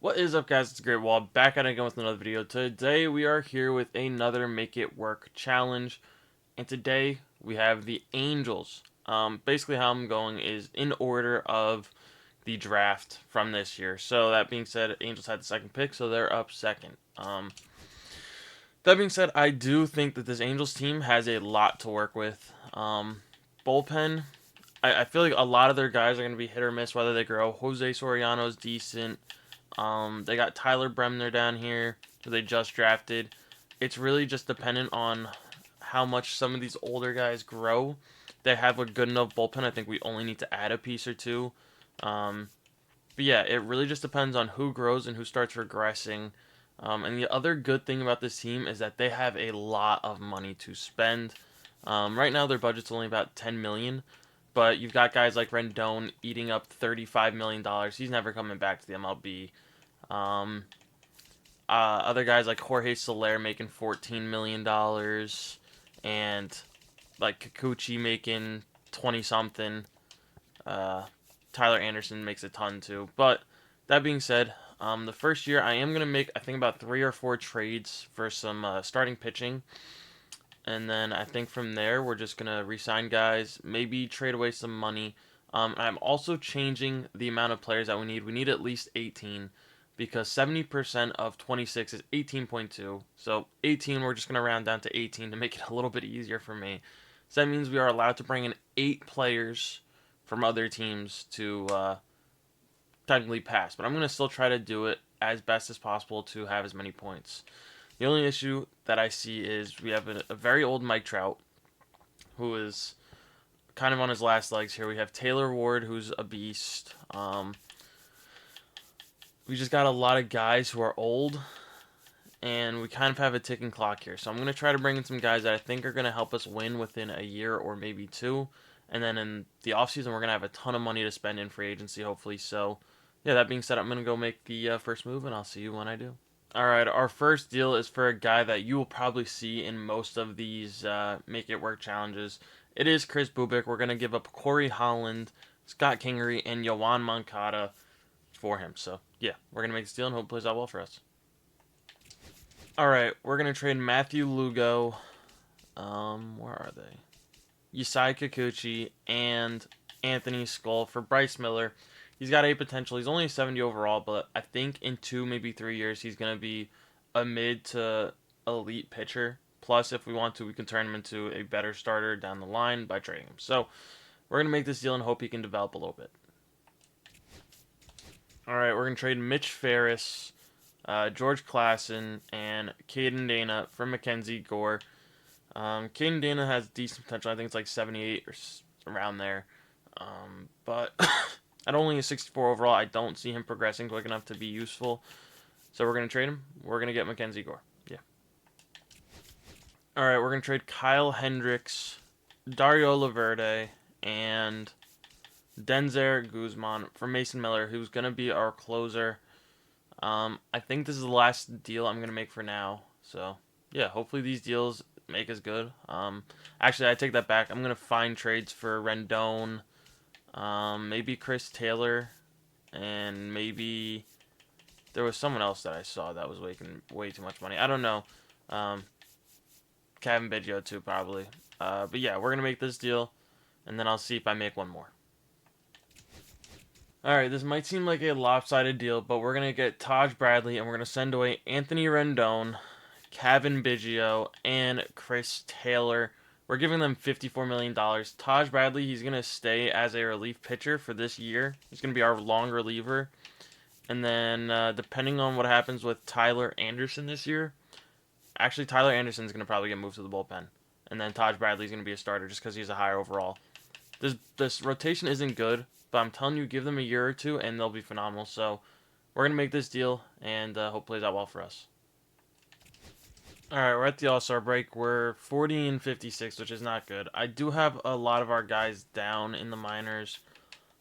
What is up, guys? It's TheGreatWall, back at it again with another video. Today we are here with another Make It Work challenge, and today we have the Angels. Basically how I'm going is in order of the draft from this year. So that being said, Angels had the second pick, so they're up second. That being said, I do think that this Angels team has a lot to work with. Bullpen, I feel like a lot of their guys are going to be hit or miss whether they grow. Jose Soriano's decent. They got Tyler Bremner down here, who they just drafted. It's really just dependent on how much some of these older guys grow. They have a good enough bullpen. I think we only need to add a piece or two. But yeah, it really just depends on who grows and who starts regressing. And the other good thing about this team is that they have a lot of money to spend. Right now, their budget's only about $10 million, but you've got guys like Rendon eating up $35 million. He's never coming back to the MLB. Um, Other guys like Jorge Soler making $14 million, and like Kikuchi making 20 something. Tyler Anderson makes a ton too. But that being said, the first year I am gonna make I think about 3 or 4 trades for some starting pitching, and then I think from there we're just gonna re-sign guys, maybe trade away some money. I'm also changing the amount of players that we need. We need at least 18 because 70% of 26 is 18.2. So 18, we're just gonna round down to 18 to make it a little bit easier for me. So that means we are allowed to bring in 8 players from other teams to technically pass, but I'm gonna still try to do it as best as possible to have as many points. The only issue that I see is we have a very old Mike Trout, who is kind of on his last legs here. We have Taylor Ward, who's a beast. We just got a lot of guys who are old, and we kind of have a ticking clock here. So I'm going to try to bring in some guys that I think are going to help us win within a year or maybe two. And then in the offseason, we're going to have a ton of money to spend in free agency, hopefully. So, yeah, that being said, I'm going to go make the first move, and I'll see you when I do. All right, our first deal is for a guy that you will probably see in most of these Make It Work challenges. It is Chris Bubik. We're going to give up Corey Holland, Scott Kingery, and Yoan Moncada for him. So, yeah, we're going to make this deal and hope it plays out well for us. All right, we're going to trade Matthew Lugo. Where are they? Yusei Kikuchi and Anthony Skull for Bryce Miller. He's got a potential. He's only 70 overall, but I think in 2, maybe 3 years, he's going to be a mid to elite pitcher. Plus, if we want to, we can turn him into a better starter down the line by trading him. So, we're going to make this deal and hope he can develop a little bit. All right, we're going to trade Mitch Ferris, George Klassen, and Caden Dana for Mackenzie Gore. Caden Dana has decent potential. I think it's like 78 or around there. But at only a 64 overall, I don't see him progressing quick enough to be useful. So we're going to trade him. We're going to get Mackenzie Gore. Yeah. All right, we're going to trade Kyle Hendricks, Dario Laverde, and Denzer Guzman for Mason Miller, who's going to be our closer. I think this is the last deal I'm going to make for now. So, yeah, hopefully these deals make us good. Actually, I take that back. I'm going to find trades for Rendon, maybe Chris Taylor, and maybe there was someone else that I saw that was making way too much money. I don't know. Kevin Biggio too, probably. But yeah, we're going to make this deal, and then I'll see if I make one more. Alright, this might seem like a lopsided deal, but we're going to get Taj Bradley, and we're going to send away Anthony Rendon, Kevin Biggio, and Chris Taylor. We're giving them $54 million. Taj Bradley, he's going to stay as a relief pitcher for this year. He's going to be our long reliever. And then, depending on what happens with Tyler Anderson this year, actually, Tyler Anderson is going to probably get moved to the bullpen. And then Taj Bradley is going to be a starter just because he's a higher overall. This rotation isn't good, but I'm telling you, give them a year or two, and they'll be phenomenal. So we're going to make this deal, and hope it plays out well for us. All right, we're at the All-Star break. We're 40 and 56, which is not good. I do have a lot of our guys down in the minors.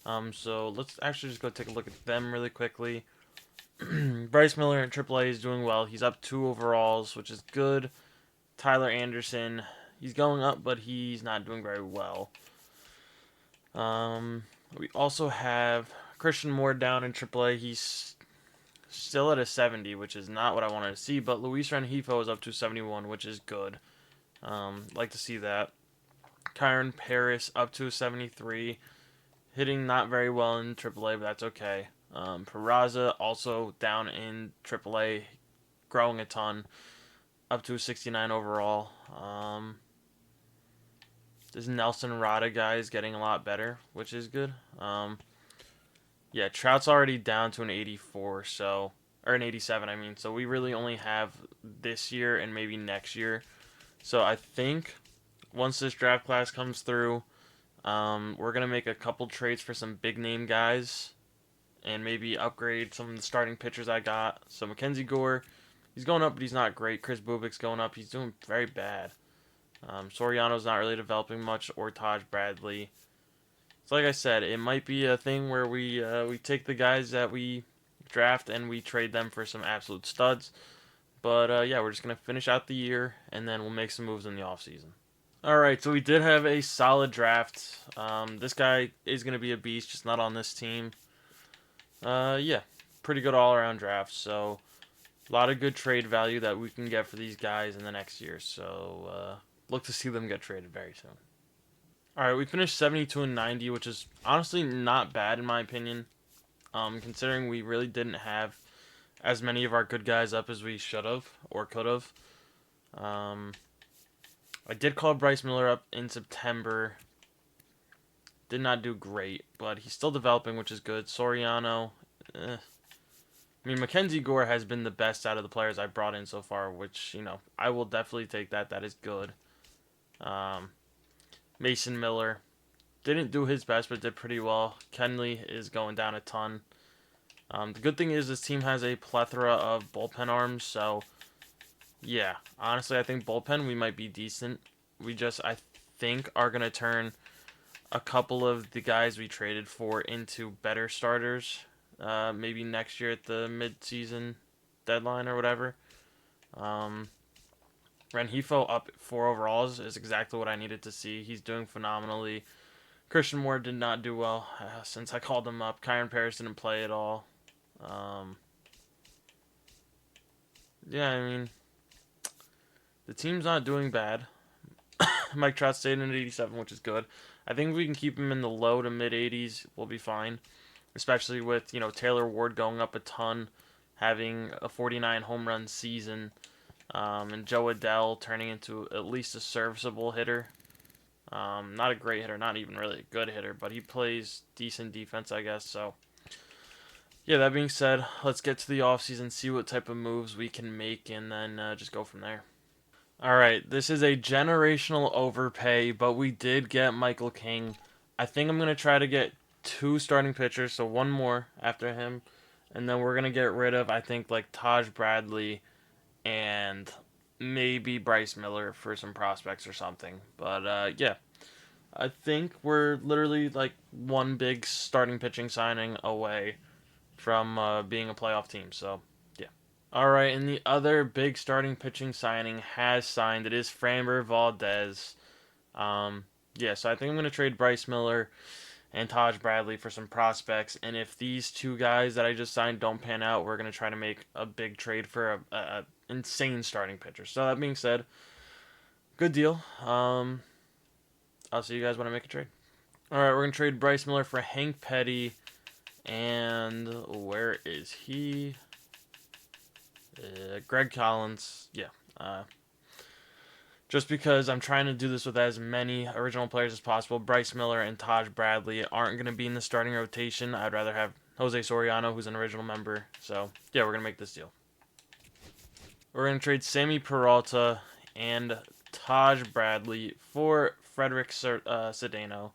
So let's actually just go take a look at them really quickly. Bryce Miller in AAA is doing well. He's up 2 overalls, which is good. Tyler Anderson, he's going up, but he's not doing very well. We also have Christian Moore down in AAA. He's still at a 70, which is not what I wanted to see, but Luis Rengifo is up to 71, which is good. Like to see that. Kyron Paris up to a 73, hitting not very well in AAA, but that's okay. Peraza also down in AAA, growing a ton, up to a 69 overall. This Nelson Rada guy is getting a lot better, which is good. Yeah, Trout's already down to an 84, so or an 87, I mean. So we really only have this year and maybe next year. So I think once this draft class comes through, we're gonna make a couple trades for some big name guys, and maybe upgrade some of the starting pitchers I got. So Mackenzie Gore, he's going up, but he's not great. Chris Bubik's going up, he's doing very bad. Soriano's not really developing much, or Taj Bradley. So like I said, it might be a thing where we take the guys that we draft and we trade them for some absolute studs. But yeah, we're just gonna finish out the year and then we'll make some moves in the offseason. All right, so we did have a solid draft. This guy is gonna be a beast, just not on this team. Yeah, pretty good all around draft. So a lot of good trade value that we can get for these guys in the next year. So look to see them get traded very soon. All right, we finished 72 and 90, which is honestly not bad in my opinion. Considering we really didn't have as many of our good guys up as we should have or could have. I did call Bryce Miller up in September. Did not do great, but he's still developing, which is good. Soriano, I mean, Mackenzie Gore has been the best out of the players I brought in so far, which, I will definitely take that. That is good. Mason Miller didn't do his best, but did pretty well. Kenley is going down a ton. The good thing is this team has a plethora of bullpen arms, so yeah, honestly, I think bullpen we might be decent. We just, I think, are going to turn a couple of the guys we traded for into better starters. Maybe next year at the mid-season deadline or whatever. Rengifo up 4 overalls is exactly what I needed to see. He's doing phenomenally. Christian Moore did not do well since I called him up. Kyron Paris didn't play at all. Yeah, I mean, the team's not doing bad. Mike Trout stayed in at 87, which is good. I think if we can keep him in the low to mid 80s, we'll be fine. Especially with, Taylor Ward going up a ton, having a 49 home run season, and Joe Adell turning into at least a serviceable hitter. Not a great hitter, not even really a good hitter, but he plays decent defense, I guess. So, yeah, that being said, let's get to the offseason, see what type of moves we can make, and then just go from there. All right, this is a generational overpay, but we did get Michael King. I think I'm going to try to get 2 starting pitchers, so 1 more after him. And then we're going to get rid of, I think, like Taj Bradley and maybe Bryce Miller for some prospects or something. But yeah, I think we're literally like one big starting pitching signing away from being a playoff team. So yeah. All right, and the other big starting pitching signing has signed. It is Framber Valdez. Yeah, so I think I'm going to trade Bryce Miller and Taj Bradley for some prospects. And if these 2 guys that I just signed don't pan out, we're going to try to make a big trade for a insane starting pitcher. So that being said, good deal. I'll see you guys when I make a trade. All right, we're going to trade Bryce Miller for Hank Petty. And where is he? Greg Collins. Yeah. Just because I'm trying to do this with as many original players as possible. Bryce Miller and Taj Bradley aren't going to be in the starting rotation. I'd rather have Jose Soriano, who's an original member. So, yeah, we're going to make this deal. We're going to trade Sammy Peralta and Taj Bradley for Frederick Cedeno.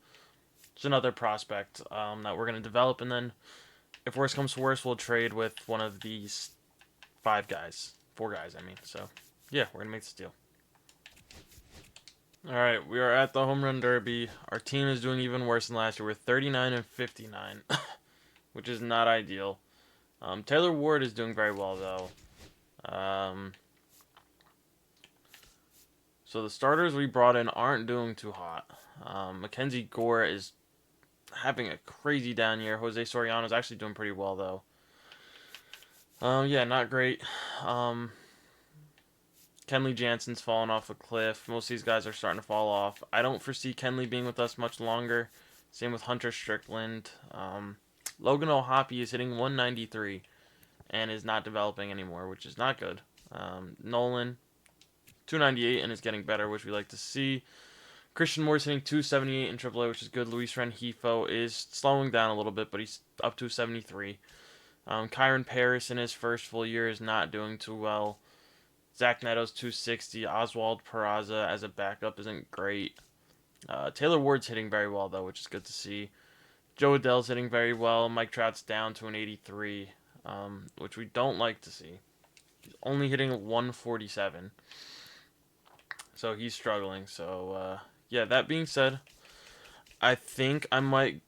It's another prospect that we're going to develop. And then, if worse comes to worse, we'll trade with one of these 4 guys, I mean. So, yeah, we're going to make this deal. All right, we are at the home run derby. Our team is doing even worse than last year. We're 39 and 59, which is not ideal. Taylor Ward is doing very well though. So the starters we brought in aren't doing too hot. Mackenzie Gore is having a crazy down year. Jose Soriano is actually doing pretty well though. Yeah, not great. Um, Kenley Jansen's fallen off a cliff. Most of these guys are starting to fall off. I don't foresee Kenley being with us much longer. Same with Hunter Strickland. Logan O'Hoppe is hitting 193 and is not developing anymore, which is not good. Nolan, 298 and is getting better, which we like to see. Christian Moore's hitting 278 in AAA, which is good. Luis Rengifo is slowing down a little bit, but he's up to 73. Kyron Paris in his first full year is not doing too well. Zach Neto's 260. Oswald Peraza as a backup isn't great. Taylor Ward's hitting very well, though, which is good to see. Joe Adell's hitting very well. Mike Trout's down to an 83, which we don't like to see. He's only hitting 147, so he's struggling. So, yeah, that being said, I think I might.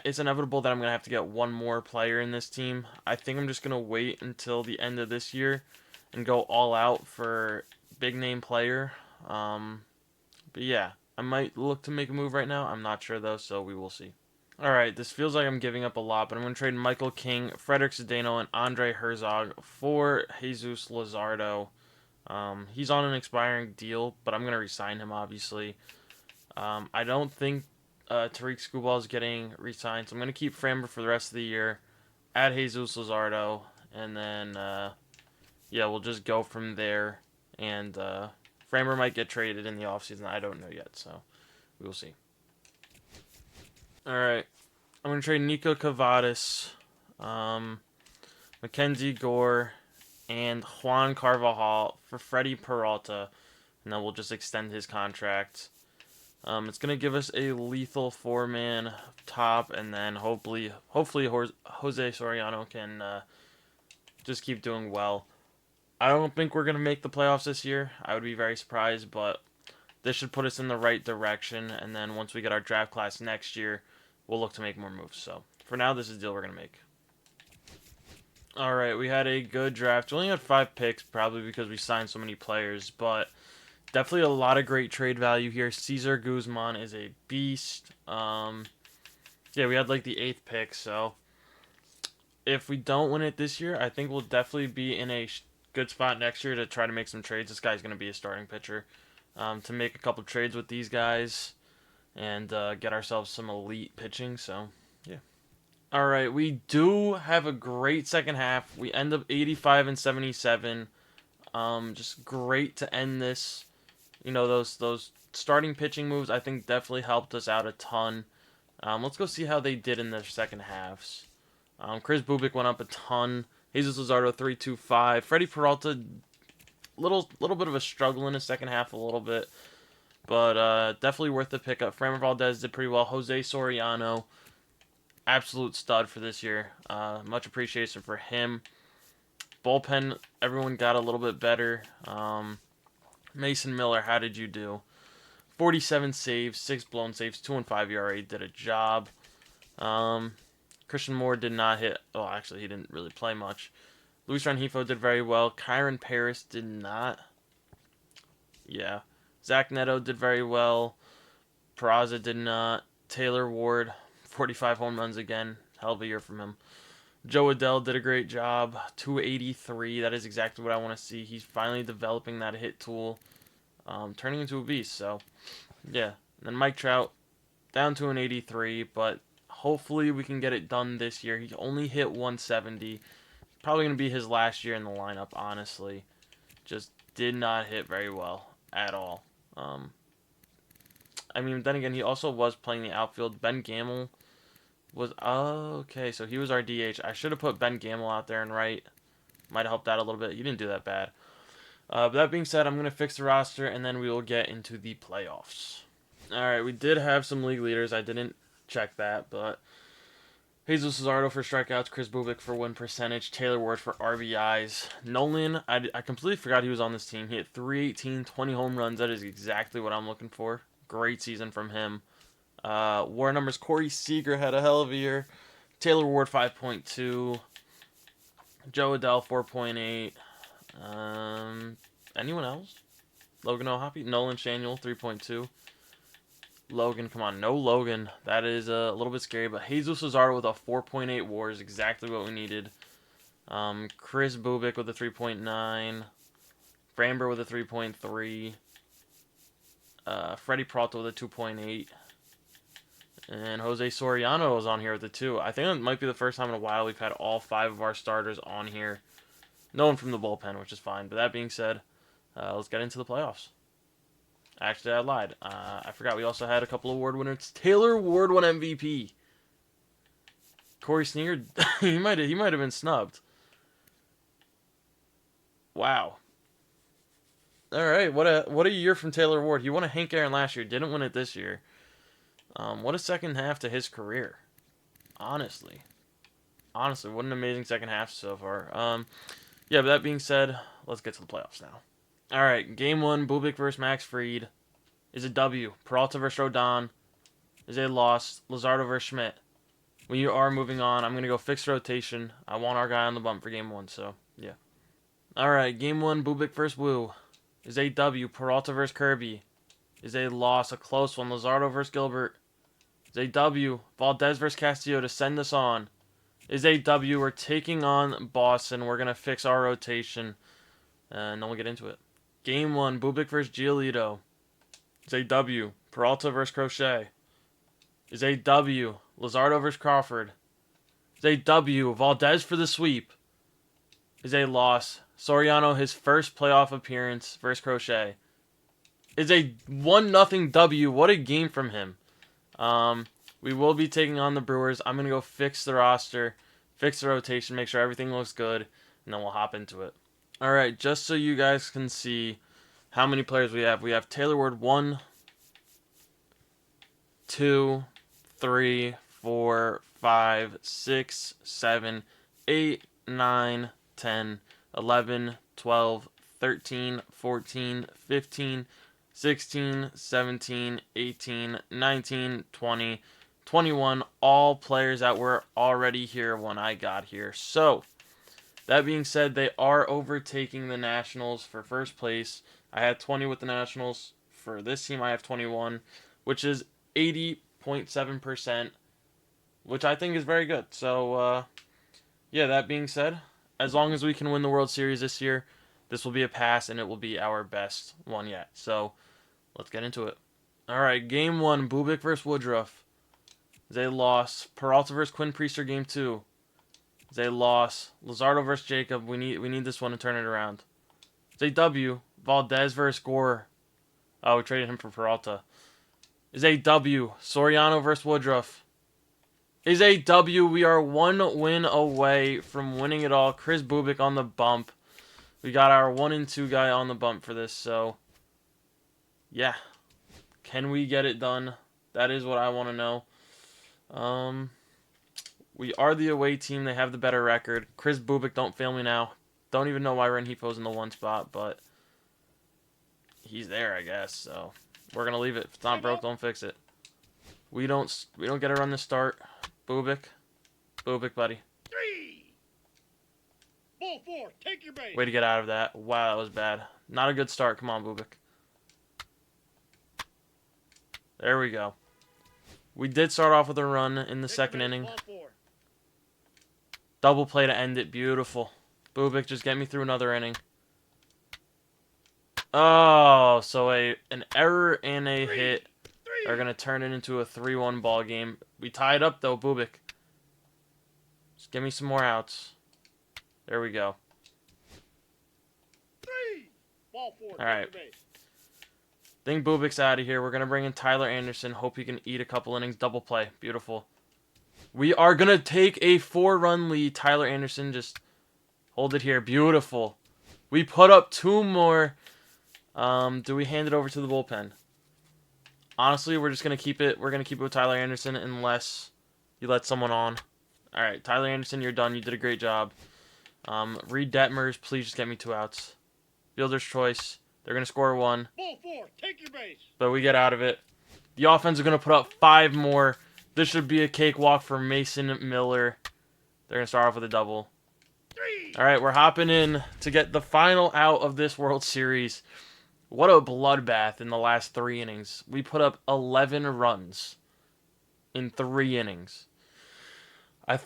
It's inevitable that I'm going to have to get one more player in this team. I think I'm just going to wait until the end of this year and go all out for big name player. But yeah, I might look to make a move right now. I'm not sure though, so we will see. All right, this feels like I'm giving up a lot, but I'm going to trade Michael King, Frederick Cedeno, and Andre Herzog for Jesus Luzardo. He's on an expiring deal, but I'm going to resign him, obviously. I don't think Tariq Skubal is getting re-signed, so I'm going to keep Framber for the rest of the year, add Jesus Luzardo, and then, yeah, we'll just go from there. And Framber might get traded in the offseason. I don't know yet, so we will see. All right. I'm going to trade Nico Cavadas, Mackenzie Gore, and Juan Carvajal for Freddie Peralta, and then we'll just extend his contract. It's going to give us a lethal four-man top, and then hopefully Jose Soriano can just keep doing well. I don't think we're going to make the playoffs this year. I would be very surprised, but this should put us in the right direction, and then once we get our draft class next year, we'll look to make more moves. So, for now, this is the deal we're going to make. Alright, we had a good draft. We only had 5 picks, probably because we signed so many players, but definitely a lot of great trade value here. Cesar Guzman is a beast. Yeah, we had like the 8th pick, so if we don't win it this year, I think we'll definitely be in a good spot next year to try to make some trades. This guy's going to be a starting pitcher. To make a couple trades with these guys and get ourselves some elite pitching, so yeah. All right, we do have a great second half. We end up 85 and 77. Just great to end this. You know, those starting pitching moves I think definitely helped us out a ton. Let's go see how they did in their second halves. Chris Bubik went up a ton. Jesus Luzardo 3.25. Freddie Peralta little bit of a struggle in his second half a little bit, but definitely worth the pickup. Framber Valdez did pretty well. Jose Soriano, absolute stud for this year. Much appreciation for him. Bullpen, everyone got a little bit better. Mason Miller, how did you do? 47 saves, 6 blown saves, 2.5 ERA, did a job. Christian Moore did not hit. Oh, actually, he didn't really play much. Luis Rengifo did very well. Kyron Paris did not. Yeah. Zach Neto did very well. Peraza did not. Taylor Ward, 45 home runs again. Hell of a year from him. Joe Adell did a great job. 283. That is exactly what I want to see. He's finally developing that hit tool. Turning into a beast. So, yeah. And then Mike Trout, down to an 83. But hopefully we can get it done this year. He only hit 170. Probably going to be his last year in the lineup, honestly. Just did not hit very well at all. I mean, then again, he also was playing the outfield. Ben Gamel was... okay, so he was our DH. I should have put Ben Gamel out there and right. Might have helped out a little bit. He didn't do that bad. But that being said, I'm going to fix the roster, and then we will get into the playoffs. Alright, we did have some league leaders. I didn't check that, but... Jesus Luzardo for strikeouts, Chris Bubik for win percentage, Taylor Ward for RBIs. Nolan, I completely forgot he was on this team. He hit 318, 20 home runs. That is exactly what I'm looking for. Great season from him. WAR numbers, Corey Seager had a hell of a year. Taylor Ward 5.2. Joe Adell 4.8. Anyone else? Logan O'Hoppe? Nolan Shanuel 3.2. Logan, come on, no Logan. That is a little bit scary, but Jesus Luzardo with a 4.8 WAR is exactly what we needed. Chris Bubik with a 3.9. Framber with a 3.3. Freddie Peralta with a 2.8. And Jose Soriano is on here with a 2. I think it might be the first time in a while we've had all 5 of our starters on here. No one from the bullpen, which is fine. But that being said, let's get into the playoffs. Actually, I lied. I forgot we also had a couple award winners. Taylor Ward won MVP. Corey Sneer, he might have been snubbed. Wow. All right, what a year from Taylor Ward. He won a Hank Aaron last year, didn't win it this year. What a second half to his career. Honestly, what an amazing second half so far. Yeah, but that being said, let's get to the playoffs now. All right, game 1, Bubik versus Max Fried is a W. Peralta versus Rodon is a loss. Luzardo versus Schmidt. We are moving on. I'm going to go fixed rotation. I want our guy on the bump for game 1, so yeah. All right, game 1, Bubik versus Wu is a W. Peralta versus Kirby is a loss, a close one. Luzardo versus Gilbert is a W. Valdez versus Castillo to send us on is a W. We're taking on Boston. We're going to fix our rotation, and then we'll get into it. Game 1, Bubik versus Giolito is a W. Peralta versus Crochet is a W. Luzardo versus Crawford is a W. Valdez for the sweep is a loss. Soriano, his first playoff appearance versus Crochet, is a 1-0 W. What a game from him. We will be taking on the Brewers. I'm going to go fix the roster, fix the rotation, make sure everything looks good, and then we'll hop into it. All right, just so you guys can see how many players we have Taylor Ward 1, 2, 3, 4, 5, 6, 7, 8, 9, 10, 11, 12, 13, 14, 15, 16, 17, 18, 19, 20, 21, all players that were already here when I got here. So, that being said, they are overtaking the Nationals for first place. I had 20 with the Nationals. For this team, I have 21, which is 80.7%, which I think is very good. So, yeah, that being said, as long as we can win the World Series this year, this will be a pass, and it will be our best one yet. So, let's get into it. All right, game 1, Bubik versus Woodruff is a loss. Peralta versus Quinn Priester, game 2 is a loss. Luzardo versus Jacob, we need this one to turn it around. It's a W. Valdez versus Gore. Oh, we traded him for Peralta. Is a W. Soriano versus Woodruff is a W. We are 1 win away from winning it all. Chris Bubik on the bump. We got our 1 and 2 guy on the bump for this, so yeah. Can we get it done? That is what I want to know. We are the away team. They have the better record. Chris Bubik, don't fail me now. Don't even know why Renhepo's in the 1 spot, but he's there, I guess. So we're gonna leave it. If it's not broke, don't fix it. We don't get a run to start. Bubik, buddy. 3. Ball 4. Take your base. Way to get out of that. Wow, that was bad. Not a good start. Come on, Bubik. There we go. We did start off with a run in the second inning. Ball 4. Double play to end it. Beautiful. Bubik, just get me through another inning. Oh, so an error and a hit are going to turn it into a 3-1 ball game. We tied up, though, Bubik. Just give me some more outs. There we go. 3. Ball 4. All right. Think Bubik's out of here. We're going to bring in Tyler Anderson. Hope he can eat a couple innings. Double play. Beautiful. We are going to take a 4-run lead. Tyler Anderson, just hold it here. Beautiful. We put up 2 more. Do we hand it over to the bullpen? Honestly, we're just going to keep it. We're going to keep it with Tyler Anderson unless you let someone on. All right, Tyler Anderson, you're done. You did a great job. Reed Detmers, please just get me 2 outs. Fielder's choice. They're going to score 1. Ball 4. Take your base. But we get out of it. The offense is going to put up 5 more. This should be a cakewalk for Mason Miller. They're going to start off with a double. 3. All right, we're hopping in to get the final out of this World Series. What a bloodbath in the last 3 innings. We put up 11 runs in 3 innings.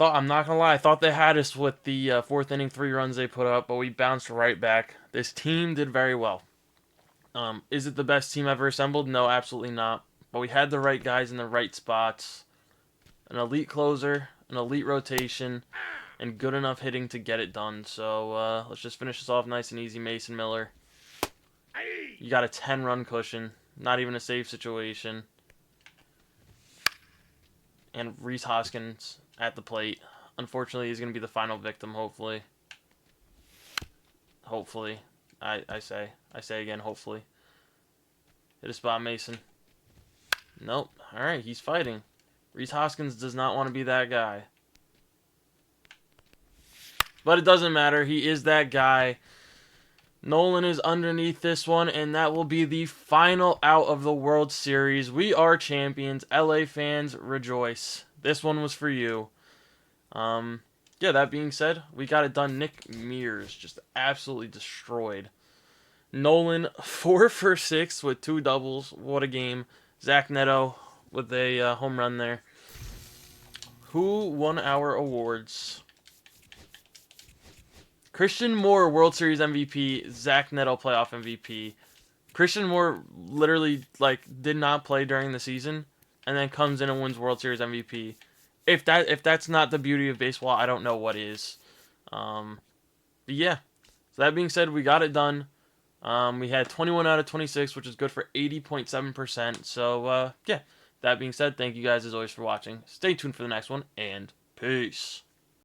I'm not gonna lie, I thought they had us with the fourth inning 3 runs they put up, but we bounced right back. This team did very well. Is it the best team ever assembled? No, absolutely not. But we had the right guys in the right spots. An elite closer, an elite rotation, and good enough hitting to get it done. So let's just finish this off nice and easy, Mason Miller. You got a 10-run cushion. Not even a safe situation. And Rhys Hoskins at the plate. Unfortunately, he's going to be the final victim, hopefully. Hopefully. I say. I say again, hopefully. Hit a spot, Mason. Nope. Alright, he's fighting. Rhys Hoskins does not want to be that guy. But it doesn't matter. He is that guy. Nolan is underneath this one, and that will be the final out of the World Series. We are champions. LA fans, rejoice. This one was for you. Yeah, that being said, we got it done. Nick Mears just absolutely destroyed. Nolan, 4 for 6 with 2 doubles. What a game. Zach Neto with a home run there. Who won our awards? Christian Moore, World Series MVP. Zach Neto, playoff MVP. Christian Moore literally did not play during the season, and then comes in and wins World Series MVP. If that's not the beauty of baseball, I don't know what is. But yeah. So that being said, we got it done. We had 21 out of 26, which is good for 80.7%. So yeah. That being said, thank you guys as always for watching. Stay tuned for the next one, and peace.